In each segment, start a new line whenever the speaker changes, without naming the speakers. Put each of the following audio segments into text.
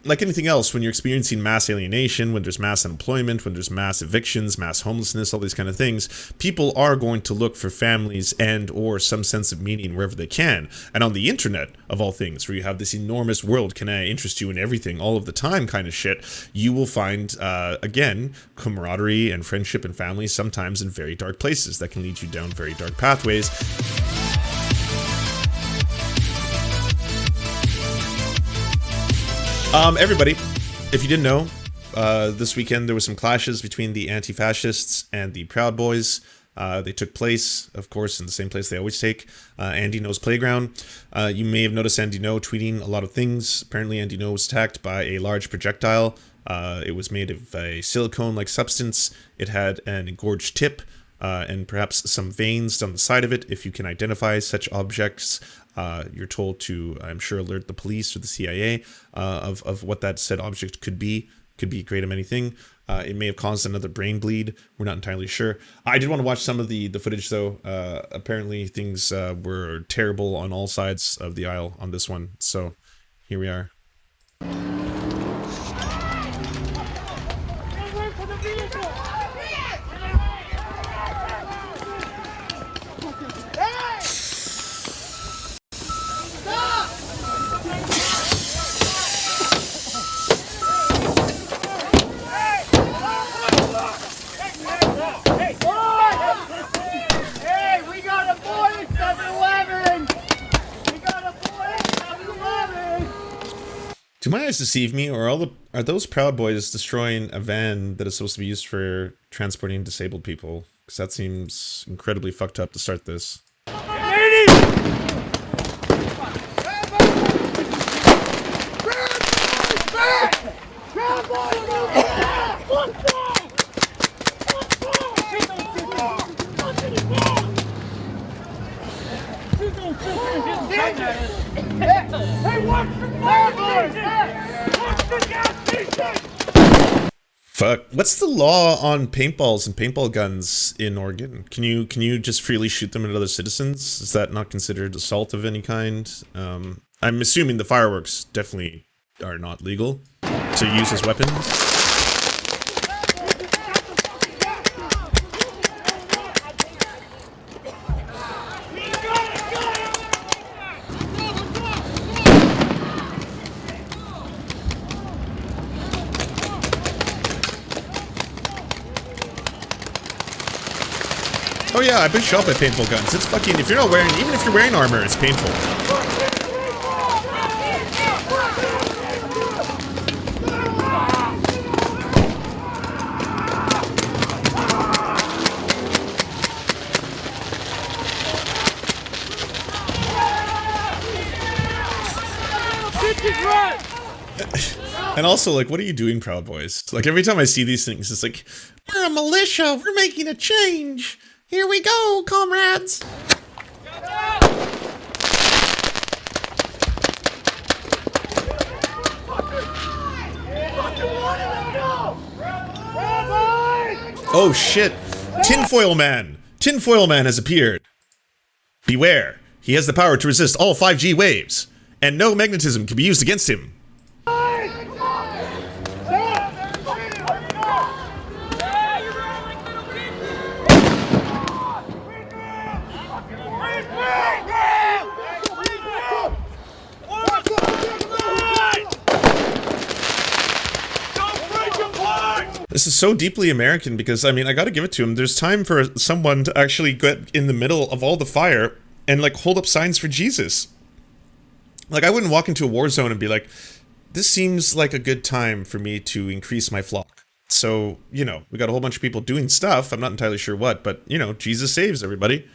like anything else, when you're experiencing mass alienation, when there's mass unemployment, when there's mass evictions, mass homelessness, all these kind of things, people are going to look for families and or some sense of meaning wherever they can. And on the internet, of all things, where you have this enormous world, can I interest you in everything all of the time kind of shit, you will find, again, camaraderie and friendship and family sometimes in very dark places that can lead you down very dark pathways. Everybody, if you didn't know, this weekend there was some clashes between the anti-fascists and the Proud Boys. They took place, of course, in the same place they always take, Andy No's playground. You may have noticed Andy No tweeting a lot of things. Apparently Andy No was attacked by a large projectile. It was made of a silicone-like substance. It had an engorged tip and perhaps some veins down the side of it. If you can identify such objects, you're told to, I'm sure, alert the police or the CIA of what that said object could be. Could be a great of anything. It may have caused another brain bleed. We're not entirely sure. I did want to watch some of the footage, though. Apparently, things were terrible on all sides of the aisle on this one. So, here we are. Do my eyes deceive me, or are those Proud Boys destroying a van that is supposed to be used for transporting disabled people? Because that seems incredibly fucked up to start this. Fuck. What's the law on paintballs and paintball guns in Oregon? Can you just freely shoot them at other citizens? Is that not considered assault of any kind? I'm assuming the fireworks definitely are not legal to use as weapons. Oh yeah, I've been shot by paintball guns. It's fucking, if you're not wearing, even if you're wearing armor, it's painful. And also, like, what are you doing, Proud Boys? Like, every time I see these things, it's like, we're a militia, we're making a change. Here we go, comrades! Oh shit! Tinfoil Man! Tinfoil Man has appeared! Beware! He has the power to resist all 5G waves, and no magnetism can be used against him. This is so deeply American because, I mean, I gotta give it to him. There's time for someone to actually get in the middle of all the fire and, like, hold up signs for Jesus. Like, I wouldn't walk into a war zone and be like, this seems like a good time for me to increase my flock. So, you know, we got a whole bunch of people doing stuff. I'm not entirely sure what, but, you know, Jesus saves everybody.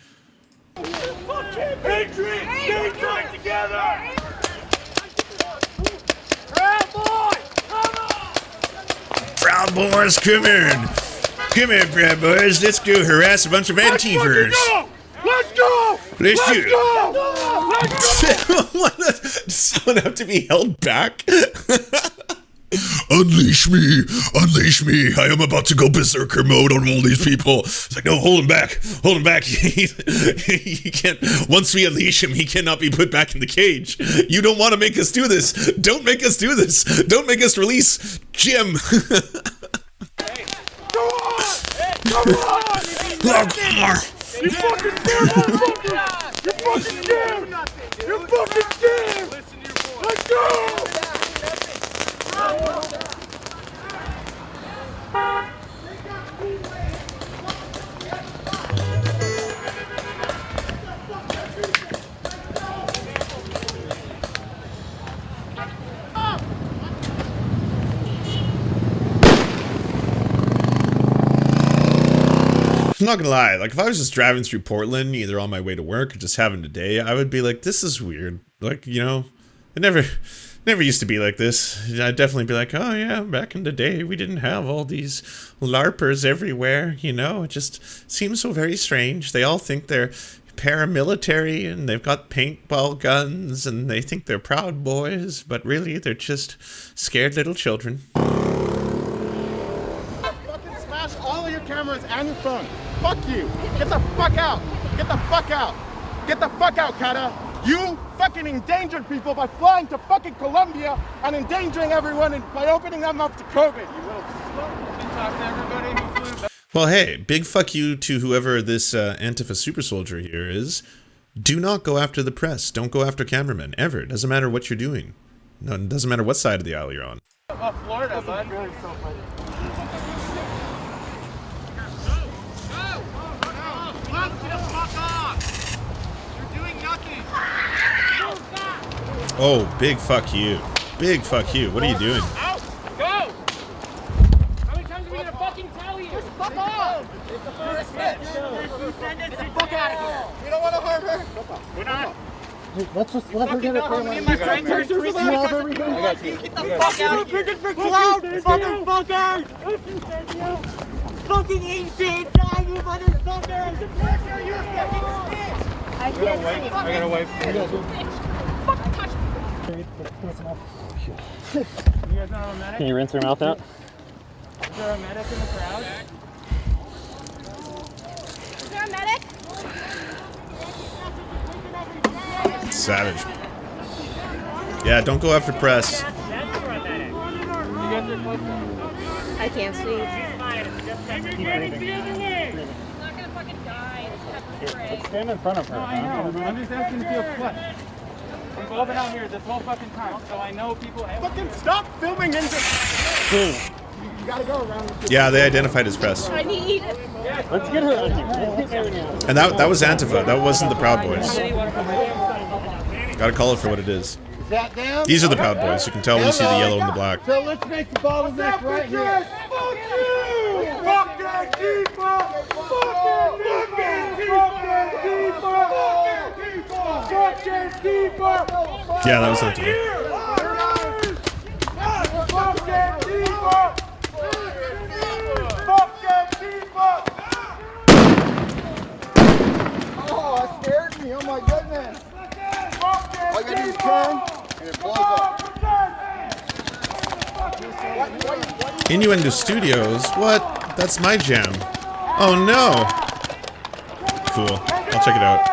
Proud Boys, come in. Come in, Proud Boys. Let's go harass a bunch of Antifers.
Let's go!
Let's do it.
Go! Let's go!
Does someone have to be held back? unleash me, I am about to go berserker mode on all these people. It's like, no, hold him back, he can't, once we unleash him, he cannot be put back in the cage. You don't want to make us do this. Don't make us do this. Don't make us release Jim.
Hey, go on! Hey, come on! You fucking damn motherfucker! You fucking damn! You fucking damn! Let's go!
I'm not gonna lie, like if I was just driving through Portland, either on my way to work or just having a day, I would be like, this is weird. Like, you know, it never used to be like this. I'd definitely be like, oh yeah, back in the day, we didn't have all these LARPers everywhere, you know? It just seems so very strange. They all think they're paramilitary and they've got paintball guns and they think they're Proud Boys, but really they're just scared little children.
Fucking smash all of your cameras and your phone. Fuck you. Get the fuck out. Get the fuck out. Get the fuck out, Kata. You fucking endangered people by flying to fucking Colombia and endangering everyone and by opening them up to COVID. You little slut. Talk to everybody who flew back.
Well, hey, big fuck you to whoever this Antifa super soldier here is. Do not go after the press. Don't go after cameramen, ever. It doesn't matter what you're doing. No, it doesn't matter what side of the aisle you're on.
Florida, bud.
Oh, big fuck you. Big fuck you. What are you doing?
Out! Go! How many times are we gonna fucking tell you? Just fuck off! You're a snitch! Get the fuck out of here!
We don't want to harm her.
We're not.
Let's just let her get it.
My friend turned 3 seconds. Get the fuck out of here! Cloud, fucking fuckers! Fucking ancient! Die, you motherfuckers! You fucking snitch! I gotta wait. Fucking touch me!
You guys know a medic? Can you rinse her mouth out?
Is there a medic in the crowd?
Is there a medic?
Savage. Yeah, don't go after press.
I can't see.
Not gonna fucking die.
Stand in front of her.
I know. I'm just asking to feel flesh. We've all been out here this whole fucking time, so I know people. Fucking stop filming and just. You gotta go around.
Yeah, they identified as press.
I need.
Let's get her out here.
And that was Antifa. That wasn't the Proud Boys. Gotta call it for what it is.
That down.
These are the Proud Boys. You can tell when you see the yellow and the black.
So let's make the bottleneck right here. Fuck you! Fuck that Antifa! Fuck Antifa!
Yeah, that was Antifa.
Fuck Antifa! Fuck Antifa! Oh, that scared me. Oh my goodness. All you gotta do is turn and it blows up.
Innuendo Studios? What? That's my jam. Oh no. Cool. I'll check it out.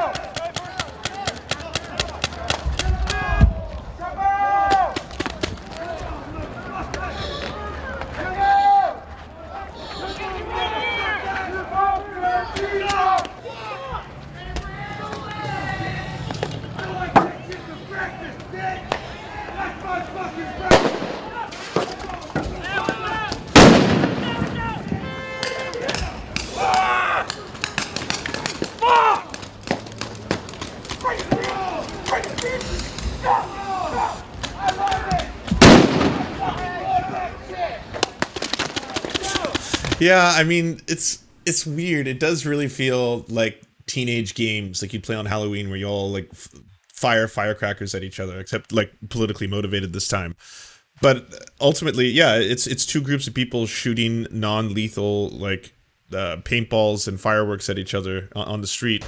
Yeah, I mean, it's weird. It does really feel like teenage games like you'd play on Halloween where you all like fire firecrackers at each other, except like politically motivated this time. But ultimately, yeah, it's two groups of people shooting non-lethal like paintballs and fireworks at each other on the street.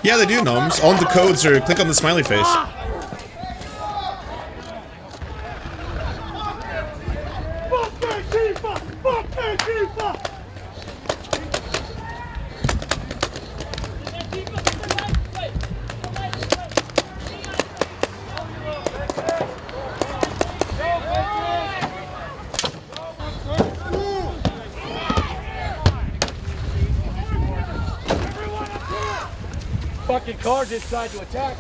Yeah, they do, Gnomes. All the codes are click on the smiley face.
Fuck Antifa! Fuck Antifa! Fucking car just tried to attack.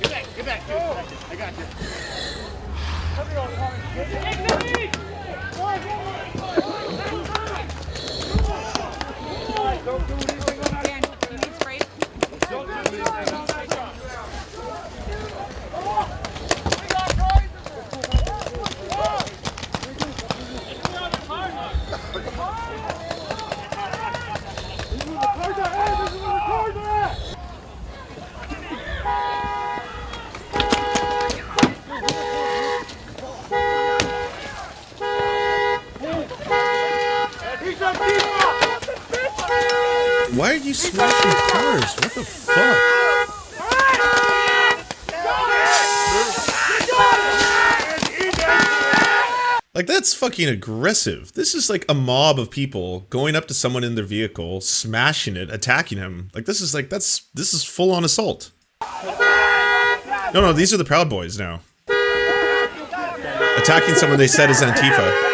Get back, dude. I got you. Don't do anything on that.
You need spray?
Don't do anything on that.
Why are you smashing cars? What the fuck? Like, that's fucking aggressive. This is like a mob of people going up to someone in their vehicle, smashing it, attacking him. Like, this is full on assault. No, these are the Proud Boys now. Attacking someone they said is Antifa.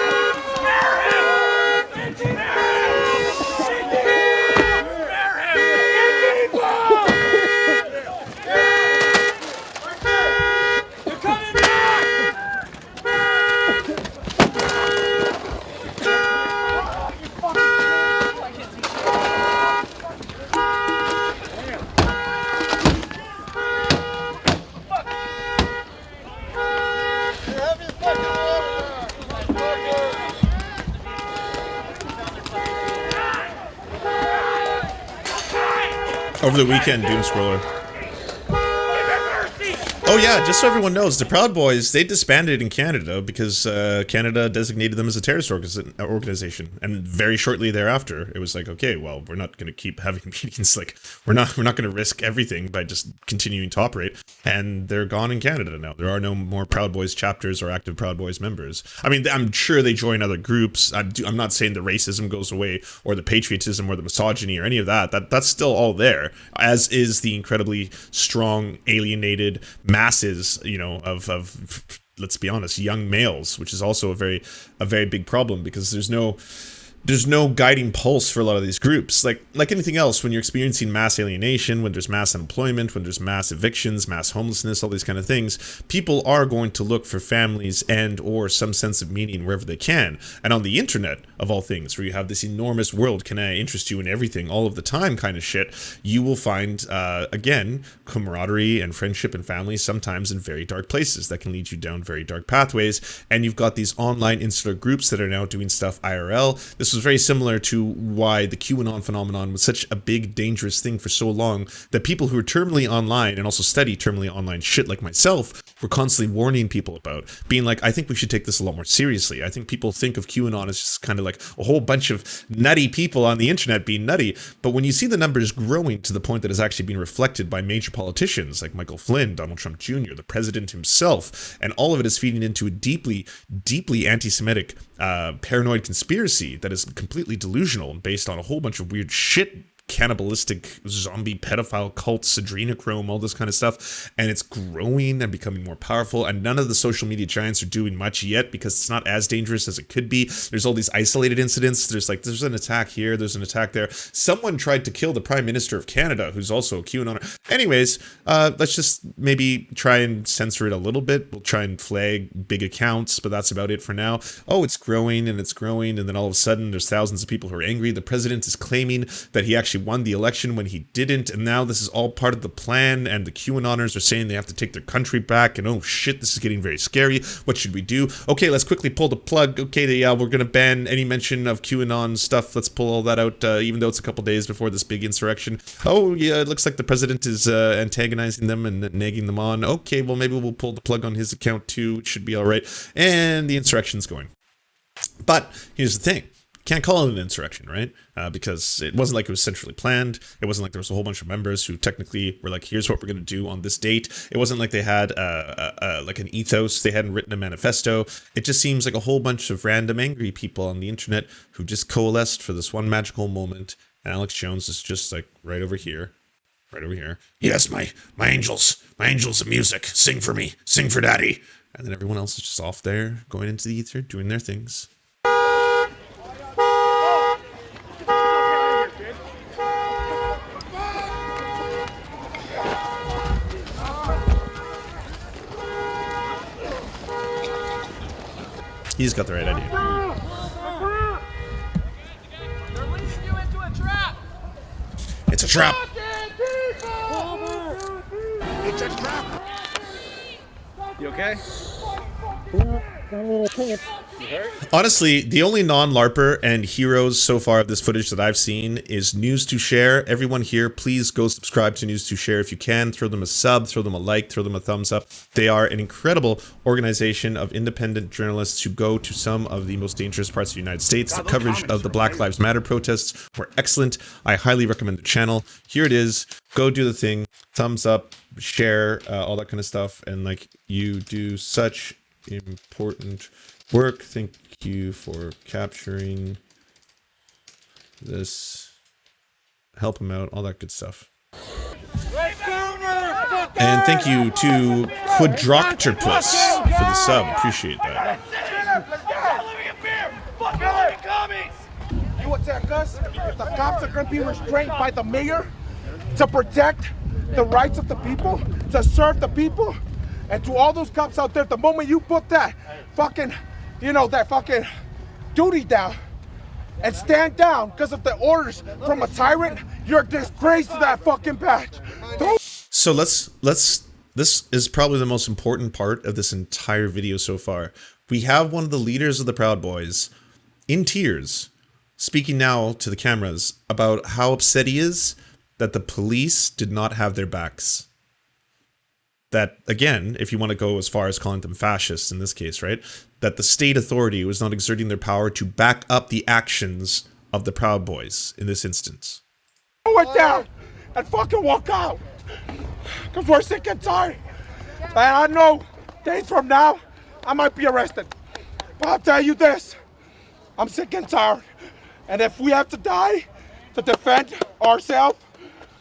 Over the weekend, Doom Scroller. Oh yeah, just so everyone knows, the Proud Boys, they disbanded in Canada because Canada designated them as a terrorist organization, and very shortly thereafter, it was like, okay, well, we're not going to keep having meetings. Like, we're not going to risk everything by just continuing to operate. And they're gone in Canada now. There are no more Proud Boys chapters or active Proud Boys members. I mean, I'm sure they join other groups. I'm not saying the racism goes away or the patriotism or the misogyny or any of that. That's still all there, as is the incredibly strong, alienated masses, you know, of let's be honest, young males, which is also a very big problem, because there's no guiding pulse for a lot of these groups. Like anything else, when you're experiencing mass alienation, when there's mass unemployment, when there's mass evictions, mass homelessness, all these kind of things, people are going to look for families and or some sense of meaning wherever they can. And on the internet, of all things, where you have this enormous world, can I interest you in everything all of the time kind of shit, you will find, again, camaraderie and friendship and family sometimes in very dark places that can lead you down very dark pathways. And you've got these online insular groups that are now doing stuff IRL. This was very similar to why the QAnon phenomenon was such a big, dangerous thing for so long, that people who are terminally online and also study terminally online shit like myself were constantly warning people about, being like, I think we should take this a lot more seriously. I think people think of QAnon as just kind of like a whole bunch of nutty people on the internet being nutty. But when you see the numbers growing to the point that is actually being reflected by major politicians like Michael Flynn, Donald Trump Jr., the president himself, and all of it is feeding into a deeply, deeply anti-Semitic paranoid conspiracy that is completely delusional and based on a whole bunch of weird shit cannibalistic zombie pedophile cults, adrenochrome, all this kind of stuff, and it's growing and becoming more powerful, and none of the social media giants are doing much yet because it's not as dangerous as it could be. There's all these isolated incidents. There's an attack here, there's an attack there. Someone tried to kill the Prime Minister of Canada, who's also a QAnoner. Anyways, let's just maybe try and censor it a little bit. We'll try and flag big accounts, but that's about it for now. Oh, it's growing, and then all of a sudden there's thousands of people who are angry. The president is claiming that he actually won the election when he didn't, and now this is all part of the plan, and the QAnoners are saying they have to take their country back, and oh shit, this is getting very scary. What should we do? Okay, let's quickly pull the plug. Okay, yeah, we're gonna ban any mention of QAnon stuff. Let's pull all that out, even though it's a couple days before this big insurrection. Oh yeah, it looks like the president is antagonizing them and nagging them on. Okay, well maybe we'll pull the plug on his account too. It should be all right. And the insurrection's going. But here's the thing. Can't call it an insurrection, right? Because it wasn't like it was centrally planned. It wasn't like there was a whole bunch of members who technically were like, here's what we're going to do on this date. It wasn't like they had like an ethos. They hadn't written a manifesto. It just seems like a whole bunch of random angry people on the internet who just coalesced for this one magical moment. And Alex Jones is just like right over here. Right over here. Yes, my angels of music. Sing for me. Sing for daddy. And then everyone else is just off there going into the ether, doing their things. He's got the right idea.
They're leading you into a trap.
It's a trap.
It's a trap.
You okay?
Honestly, the only non-LARPer and heroes so far of this footage that I've seen is News to Share. Everyone here, please go subscribe to News to Share if you can. Throw them a sub, throw them a like, throw them a thumbs up. They are an incredible organization of independent journalists who go to some of the most dangerous parts of the United States. The coverage of the Black Lives Matter protests were excellent. I highly recommend the channel. Here it is. Go do the thing. Thumbs up, share, all that kind of stuff. And like, you do such important work. Thank you for capturing this. Help him out, all that good stuff. And thank you to Quadroctopus for the sub. Appreciate that.
You attack us if the cops are going to be restrained by the mayor to protect the rights of the people, to serve the people. And to all those cops out there, the moment you put that fucking, that fucking duty down and stand down because of the orders from a tyrant, you're a disgrace to that fucking badge.
So this is probably the most important part of this entire video so far. We have one of the leaders of the Proud Boys in tears speaking now to the cameras about how upset he is that the police did not have their backs. That, again, if you want to go as far as calling them fascists in this case, right? That the state authority was not exerting their power to back up the actions of the Proud Boys in this instance.
It down and fucking walk out. Because we're sick and tired. And I know days from now, I might be arrested. But I'll tell you this, I'm sick and tired. And if we have to die to defend ourselves,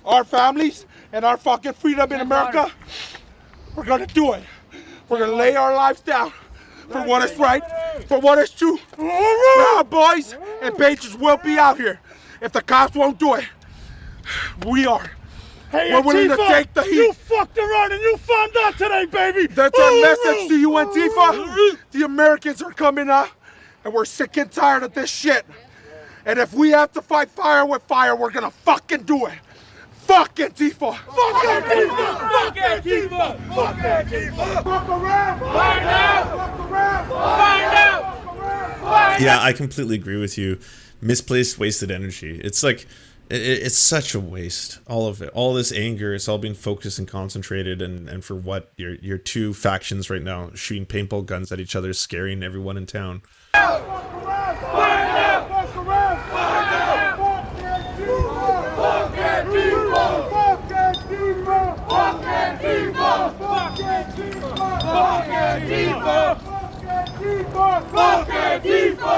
our families, and our fucking freedom in America, we're gonna do it. We're gonna lay our lives down for what is right, for what is true. Proud boys and patriots will be out here. If the cops won't do it, we are.
Hey,
we're willing to take the heat.
You fucked around and you found out today, baby.
That's our message to you, Antifa. The Americans are coming up, and we're sick and tired of this shit. And if we have to fight fire with fire, we're gonna fucking do it. Fuck Antifa! Fuck Antifa! Fuck Antifa! Fuck Antifa! Fuck around! Find out! Fuck around! Find out!
Yeah, I completely agree with you. Misplaced, wasted energy. It's like, it's such a waste. All of it. All this anger, it's all being focused and concentrated, and for what? Your two factions right now shooting paintball guns at each other, scaring everyone in town.
Fuck around! Find out! Fuck around! Find out! Fuck Antifa! Fuck Antifa! Fuck Antifa! Fuck Antifa! Fuck Antifa! Fuck Antifa! Fuck Antifa! Fuck Antifa!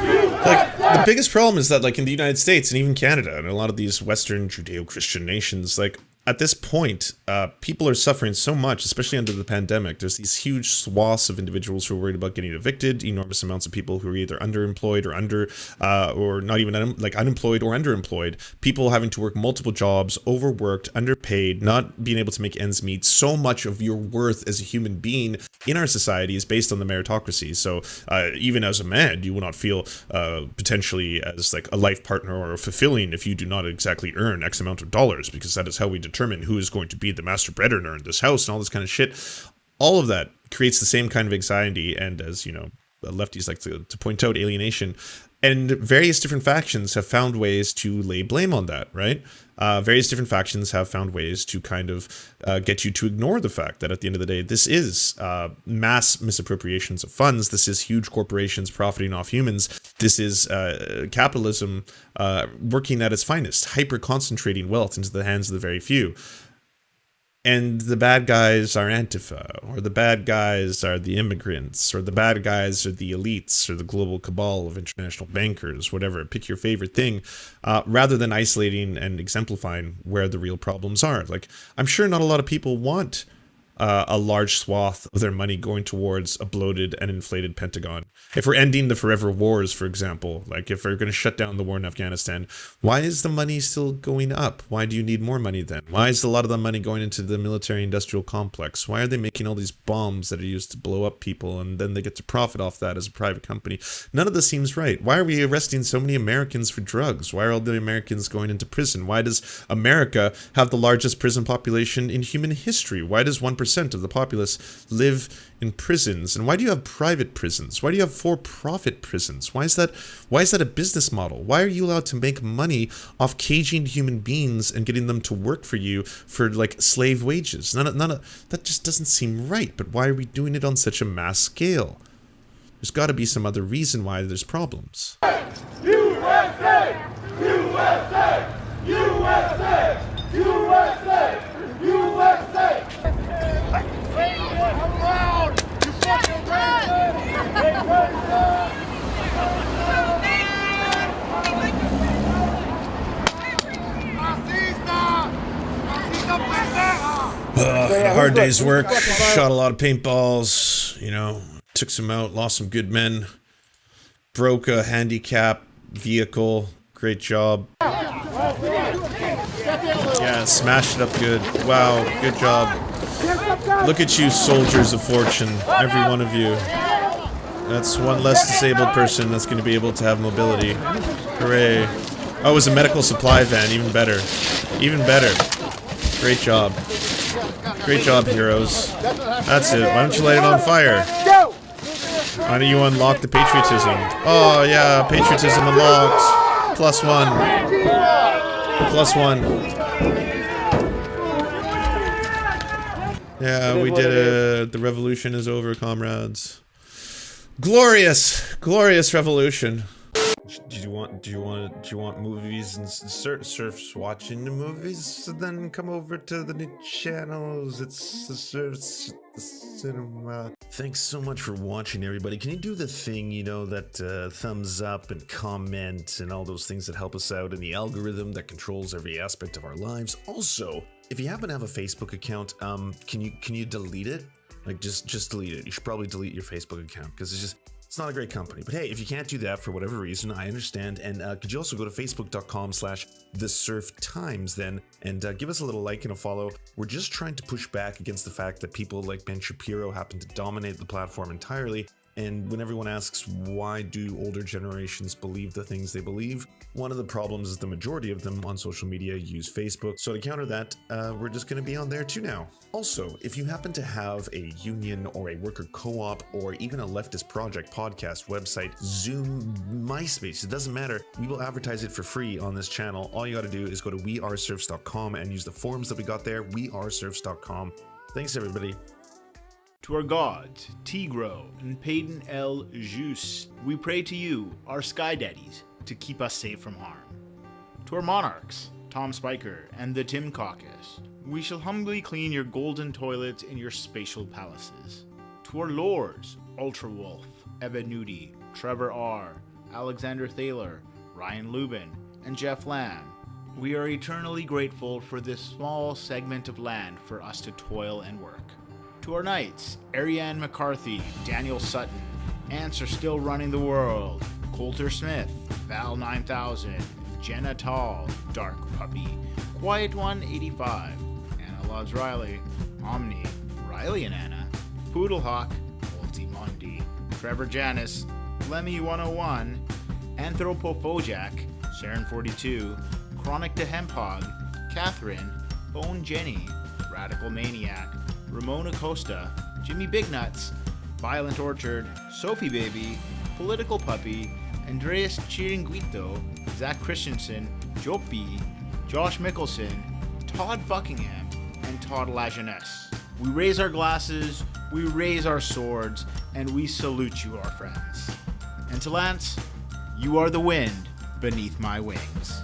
USA!
The biggest problem is that, like, in the United States and even Canada and a lot of these Western Judeo-Christian nations, like, at this point, people are suffering so much, especially under the pandemic. There's these huge swaths of individuals who are worried about getting evicted, enormous amounts of people who are either underemployed or not even unemployed or underemployed, people having to work multiple jobs, overworked, underpaid, not being able to make ends meet. So much of your worth as a human being in our society is based on the meritocracy. So even as a man, you will not feel potentially as like a life partner or fulfilling if you do not exactly earn X amount of dollars, because that is how we determine who is going to be the master bread earner in this house and all this kind of shit. All of that creates the same kind of anxiety, and as you know, lefties like to point out, alienation. And various different factions have found ways to lay blame on that, right? Various different factions have found ways to kind of get you to ignore the fact that at the end of the day, this is mass misappropriations of funds. This is huge corporations profiting off humans. This is capitalism working at its finest, hyper-concentrating wealth into the hands of the very few. And the bad guys are Antifa, or the bad guys are the immigrants, or the bad guys are the elites, or the global cabal of international bankers, whatever. Pick your favorite thing, rather than isolating and exemplifying where the real problems are. Like, I'm sure not a lot of people want a large swath of their money going towards a bloated and inflated Pentagon. If we're ending the forever wars, for example, like if we're going to shut down the war in Afghanistan, why is the money still going up? Why do you need more money then? Why is a lot of the money going into the military-industrial complex? Why are they making all these bombs that are used to blow up people and then they get to profit off that as a private company? None of this seems right. Why are we arresting so many Americans for drugs? Why are all the Americans going into prison? Why does America have the largest prison population in human history? Why does 1% of the populace live in prisons? And why do you have private prisons? Why do you have for-profit prisons? Why is that a business model? Why are you allowed to make money off caging human beings and getting them to work for you for like slave wages? That just doesn't seem right. But why are we doing it on such a mass scale? There's got to be some other reason why there's problems.
USA! USA! USA! USA! USA! Come around! You fucking
Hard day's work. Shot a lot of paintballs, you know, took some out, lost some good men, broke a handicap vehicle. Great job. Yeah, smashed it up good. Wow, good job. Look at you, soldiers of fortune, every one of you. That's one less disabled person that's going to be able to have mobility. Hooray. Oh, it was a medical supply van, even better. Even better. Great job. Great job, heroes. That's it. Why don't you light it on fire? Why don't you unlock the patriotism? Oh, yeah, patriotism unlocked. +1. +1. Yeah, we did it. The revolution is over, comrades. Glorious, glorious revolution. Do you want movies and Serfs watching the movies? So then come over to the new channels. It's the Serfs cinema. Thanks so much for watching, everybody. Can you do the thing, you know, that thumbs up and comment and all those things that help us out in the algorithm that controls every aspect of our lives? Also, if you happen to have a Facebook account, can you delete it? Like just delete it. You should probably delete your Facebook account because it's not a great company. But hey, if you can't do that for whatever reason, I understand. And could you also go to facebook.com/thesurftimes then and give us a little like and a follow. We're just trying to push back against the fact that people like Ben Shapiro happen to dominate the platform entirely. And when everyone asks why do older generations believe the things they believe, one of the problems is the majority of them on social media use Facebook. So to counter that, we're just going to be on there too now. Also, if you happen to have a union or a worker co-op or even a leftist project, podcast, website, Zoom, MySpace, it doesn't matter. We will advertise it for free on this channel. All you got to do is go to weareserfs.com and use the forms that we got there, weareserfs.com. Thanks, everybody.
To our gods, Tigro and Payton El Jus, we pray to you, our sky daddies, to keep us safe from harm. To our monarchs, Tom Spiker and the Tim Caucus, we shall humbly clean your golden toilets in your spatial palaces. To our lords, Ultra Wolf, Evan Nudie, Trevor R., Alexander Thaler, Ryan Lubin, and Jeff Lamb. We are eternally grateful for this small segment of land for us to toil and work. To our knights, Ariane McCarthy, Daniel Sutton, Ants Are Still Running the World, Coulter Smith, Val 9000, Jenna Tall, Dark Puppy, Quiet One 85, Anna Loves Riley, Omni, Riley and Anna, Poodlehawk, Multimondi, Trevor Janis, Lemmy 101, Anthropophojak, Saren 42, Chronic to Hemphog, Catherine, Bone Jenny, Radical Maniac, Ramona Costa, Jimmy Bignuts, Violent Orchard, Sophie Baby, Political Puppy, Andreas Chiringuito, Zach Christensen, Jopi, Josh Mickelson, Todd Buckingham, and Todd Lajeunesse. We raise our glasses, we raise our swords, and we salute you, our friends. And to Lance, you are the wind beneath my wings.